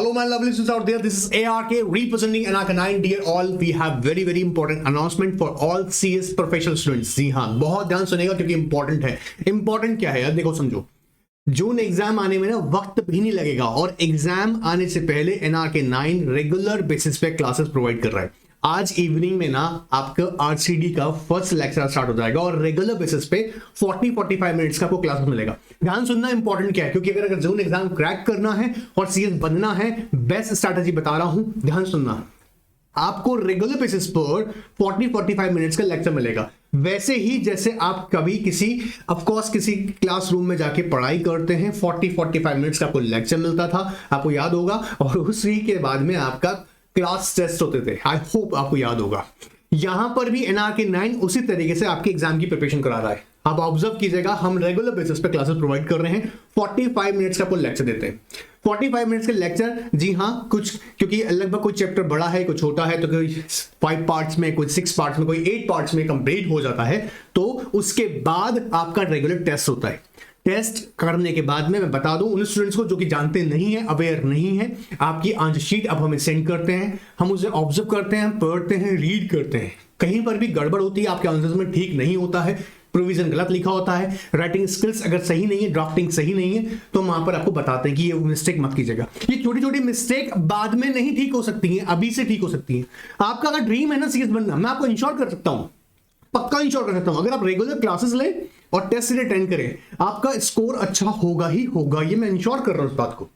Hello my lovely students out there, this is ARK representing NRK 9. Dear all, we have very important announcement for all CS professional students. जी हाँ, बहुत ध्यान सुनेगा क्योंकि important है. Important क्या है यार, देखो समझो. जून एग्जाम आने में ना वक्त भी नहीं लगेगा और एग्जाम आने से पहले NRK 9 रेगुलर बेसिस पे क्लासेस प्रोवाइड कर रहा है. आज इवनिंग में ना आपका आरसीडी का फर्स्ट लेक्चर स्टार्ट हो जाएगा और रेगुलर बेसिस पे 40-45 मिनट्स का आपको क्लास मिलेगा. ध्यान सुनना इंपॉर्टेंट क्या है, क्योंकि अगर जून एग्जाम क्रैक करना है और सीएस बनना है, बेस्ट स्ट्रैटेजी बता रहा हूं, ध्यान सुनना. आपको रेगुलर बेसिस पर 40-45 मिनट्स का लेक्चर मिलेगा. वैसे ही जैसे आप कभी किसी क्लासरूम में जाके पढ़ाई करते हैं, 40-45 मिनट्स का आपको लेक्चर मिलता था, आपको याद होगा. और उसी के बाद में आपका क्लास टेस्ट होते थे. आई होप आपको याद होगा. यहां पर भी NRK 9 उसी तरीके से आपके एग्जाम की प्रिपरेशन करा रहा है. आप ऑब्जर्व कीजिएगा, हम रेगुलर बेसिस पे क्लासेस प्रोवाइड कर रहे हैं. 45 मिनट्स का आपको लेक्चर देते हैं. 45 मिनट्स के लेक्चर, जी हाँ, कुछ क्योंकि लगभग कोई चैप्टर बड़ा है, कोई छोटा है, तो कोई 5 पार्ट्स में, कोई 6 पार्ट्स में, कोई 8 पार्ट्स में कंप्लीट हो जाता है. तो उसके बाद आपका रेगुलर टेस्ट होता है. टेस्ट करने के बाद में मैं बता दूं उन स्टूडेंट्स को जो कि जानते नहीं है, अवेयर नहीं है, आपकी आंसर शीट अब हमें सेंड करते हैं, हम उसे ऑब्जर्व करते हैं, पढ़ते हैं, रीड करते हैं. कहीं पर भी गड़बड़ होती है, आपके आंसर्स में ठीक नहीं होता है, प्रोविजन गलत लिखा होता है, राइटिंग स्किल्स अगर सही नहीं है, ड्राफ्टिंग सही नहीं है, तो वहां पर आपको बताते हैं कि ये मिस्टेक मत कीजिएगा. ये छोटी छोटी मिस्टेक बाद में नहीं ठीक हो सकती हैं, अभी से ठीक हो सकती हैं. आपका अगर ड्रीम है ना सीएस बनना, मैं आपको इंश्योर कर सकता हूं, पक्का इंश्योर कर सकता हूं, अगर आप रेगुलर क्लासेस लें और टेस्ट सीरीज अटेंड करें, आपका स्कोर अच्छा होगा ही होगा. ये मैं इंश्योर कर रहा हूं इस बात को.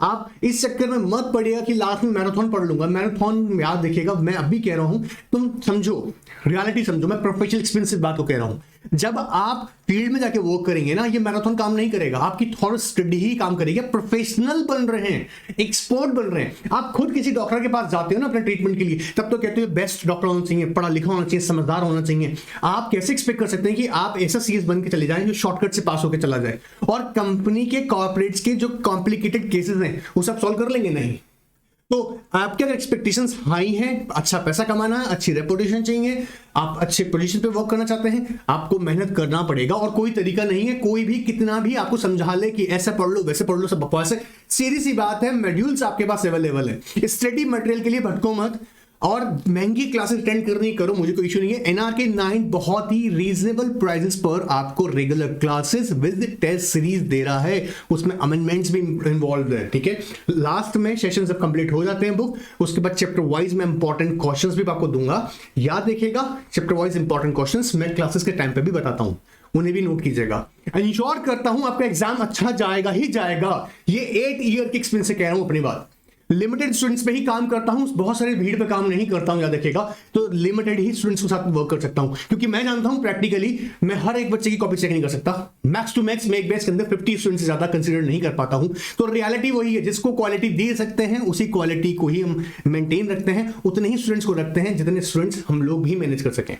आप इस चक्कर में मत पड़िएगा कि लास्ट में मैराथन पढ़ लूंगा. मैराथन याद देखिएगा, मैं अभी कह रहा हूं, तुम समझो, रियलिटी समझो, मैं प्रोफेशनल एक्सपीरियंस से बात को कह रहा हूं. जब आप फील्ड में जाके वर्क करेंगे ना, ये मैराथन काम नहीं करेगा, आपकी थोड़ा स्टडी ही काम करेगी. प्रोफेशनल बन रहे हैं, एक्सपर्ट बन रहे हैं. आप खुद किसी डॉक्टर के पास जाते हो ना अपने ट्रीटमेंट के लिए, तब तो कहते हो बेस्ट डॉक्टर होना चाहिए, पढ़ा लिखा होना चाहिए, समझदार होना चाहिए. आप कैसे एक्सपेक्ट कर सकते हैं कि आप ऐसा सीएस बन के चले जाएं जो शॉर्टकट से पास होकर चला जाए और कंपनी के कॉर्पोरेट्स के जो कॉम्प्लिकेटेड केसेस हैं वो सब सॉल्व कर लेंगे? नहीं. तो आपके अगर एक्सपेक्टेशंस हाई हैं, अच्छा पैसा कमाना है, अच्छी रेपुटेशन चाहिए, आप अच्छे पोजीशन पे वर्क करना चाहते हैं, आपको मेहनत करना पड़ेगा. और कोई तरीका नहीं है, कोई भी कितना भी आपको समझा ले कि ऐसा पढ़ लो वैसे पढ़ लो, सब बकवास है. सीधी सी बात है, मॉड्यूल्स आपके पास अवेलेबल है. स्टडी मटेरियल के लिए भटको मत और महंगी क्लासेस अटेंड करनी करो, मुझे कोई इशू नहीं है. NRK 9 बहुत ही रीजनेबल प्राइसेस पर आपको regular classes with test series दे रहा है. उसमें अमेंडमेंट्स भी इन्वॉल्व है. ठीक है, लास्ट में सेशन जब कंप्लीट हो जाते हैं बुक, उसके बाद चैप्टर वाइज में इंपॉर्टेंट क्वेश्चंस भी आपको दूंगा. याद देखिएगा, चैप्टर वाइज इंपॉर्टेंट क्वेश्चंस मैं क्लासेस के टाइम पे भी बताता हूं, उन्हें भी नोट कीजिएगा. इंश्योर करता हूं आपका एग्जाम अच्छा जाएगा ही जाएगा. ये 8 ईयर के एक्सपीरियंस से कह रहा हूं अपनी बात. लिमिटेड स्टूडेंट्स पे ही काम करता हूं, बहुत सारे भीड़ पे काम नहीं करता हूं, याद रखिएगा. तो लिमिटेड ही स्टूडेंट्स के साथ वर्क कर सकता हूं, क्योंकि मैं जानता हूं प्रैक्टिकली मैं हर एक बच्चे की कॉपी चेक नहीं कर सकता. मैक्स टू मैक्स मैं एक बैच के अंदर 50 स्टूडेंट्स से ज्यादा कंसीडर नहीं कर पाता हूं. तो रियलिटी वही है, जिसको क्वालिटी दे सकते हैं उसी क्वालिटी को ही हम मेंटेन रखते हैं, उतने ही स्टूडेंट्स को रखते हैं जितने स्टूडेंट्स हम लोग भी मैनेज कर सकें.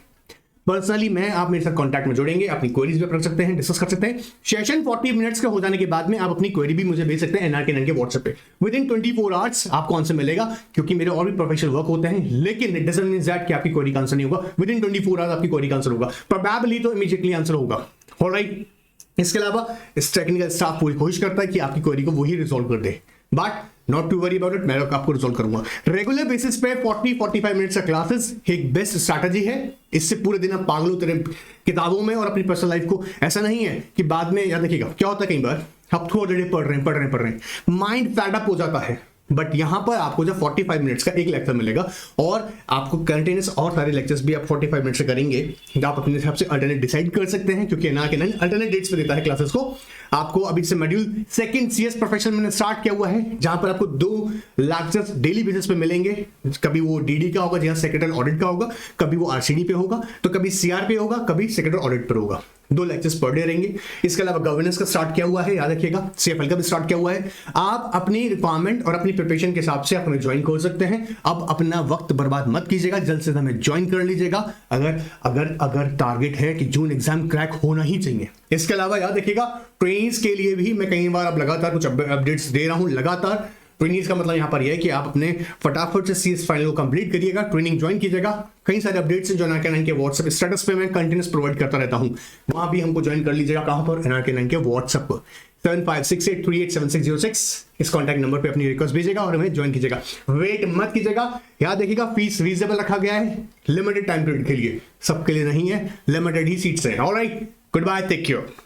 पर्सनली मैं, आप मेरे साथ कांटेक्ट में जुड़ेंगे, अपनी क्वेरीज भी कर सकते हैं, डिस्कस कर सकते हैं. सेशन 40 मिनट्स का हो जाने के बाद में आप अपनी क्वेरी भी मुझे भेज सकते हैं NRK 9 के व्हाट्सएप पे. विद इन 24 आवर्स आपको आंसर मिलेगा, क्योंकि मेरे और भी प्रोफेशनल वर्क होते हैं, लेकिन इट डजंट मीन दैट कि आपकी क्वेरी का आंसर नहीं होगा. विद इन 24 आवर्स आपकी क्वेरी का आंसर होगा, प्रोबेबली तो इमीडिएटली आंसर होगा. ऑलराइट. इसके अलावा इस टेक्निकल स्टाफ पूरी कोशिश करता है कि आपकी क्वेरी को वही रिजॉल्व कर दे, but not to worry about it, मैं आपको रिजॉल्व करूंगा. रेगुलर बेसिस पे 40-45 मिनट्स का क्लासेस एक बेस्ट स्ट्रैटेजी है. इससे पूरे दिन आप पागल होते रहे किताबों में और अपनी पर्सनल लाइफ को. ऐसा नहीं है कि बाद में, याद रखिएगा, क्या होता है कई बार आप थ्रू ऑलरेडी पढ़ रहे हैं, माइंड फैड अप हो जाता है. बट यहां पर आपको जब 45 मिनट्स का एक लेक्चर मिलेगा और आपको कंटिन्यूस और सारे लेक्चर्स भी आप 45 मिनट्स से करेंगे, आप अपने हिसाब से अल्टरनेट डिसाइड कर सकते हैं, क्योंकि NRK 9 अल्टरनेट डेट्स पे देता है क्लासेस को. आपको अभी से मॉड्यूल सेकंड सीएस प्रोफेशनल मैंने स्टार्ट किया हुआ है, जहां पर आपको 2 लेक्चर्स डेली बेसिस पे मिलेंगे. कभी वो डीडी का होगा, जहां सेक्रेटरी ऑडिट का होगा, कभी वो आरसीडी पे होगा, तो कभी सीआर पे होगा, कभी सेक्रेटरी ऑडिट पर होगा. 2 लेक्चर्स पर डे रहेंगे. इसके अलावा गवर्नेंस का स्टार्ट किया हुआ है, याद रखिएगा. सीएफएल का भी स्टार्ट किया हुआ है. आप अपनी रिक्वायरमेंट और अपनी प्रिपरेशन के हिसाब से आप हमें ज्वाइन कर सकते हैं. अब अपना वक्त बर्बाद मत कीजिएगा, जल्द से जल्द हमें ज्वाइन कर लीजिएगा. अगर टारगेट है कि जून एग्जाम क्रैक होना ही चाहिए. इसके अलावा याद रखिएगा, ट्रेनिंग्स के लिए भी मैं कई बार अब लगातार कुछ अपडेट्स दे रहा हूं. लगातार ट्रेनिंग्स का मतलब यहां पर यह है कि आप अपने फटाफट से सीएस फाइनल को कंप्लीट करिएगा, ट्रेनिंग ज्वाइन कीजिएगा. कई सारे अपडेट्स हैं जो NRK 9 के व्हाट्सएप स्टेटस पे मैं कंटिन्यूस प्रोवाइड करता रहता हूं, वहां भी हमको ज्वाइन कर लीजिएगा. कहां पर? NRK 9 के व्हाट्सएप पर. 7568387606 इस कॉन्टैक्ट नंबर पे अपनी रिक्वेस्ट भेजिएगा और हमें ज्वाइन कीजिएगा। वेट मत कीजिएगा, याद देखिएगा फीस रीजनेबल रखा गया है, लिमिटेड टाइम पीरियड के लिए, सबके लिए नहीं है, लिमिटेड ही सीट्स है। Alright, good bye, take care.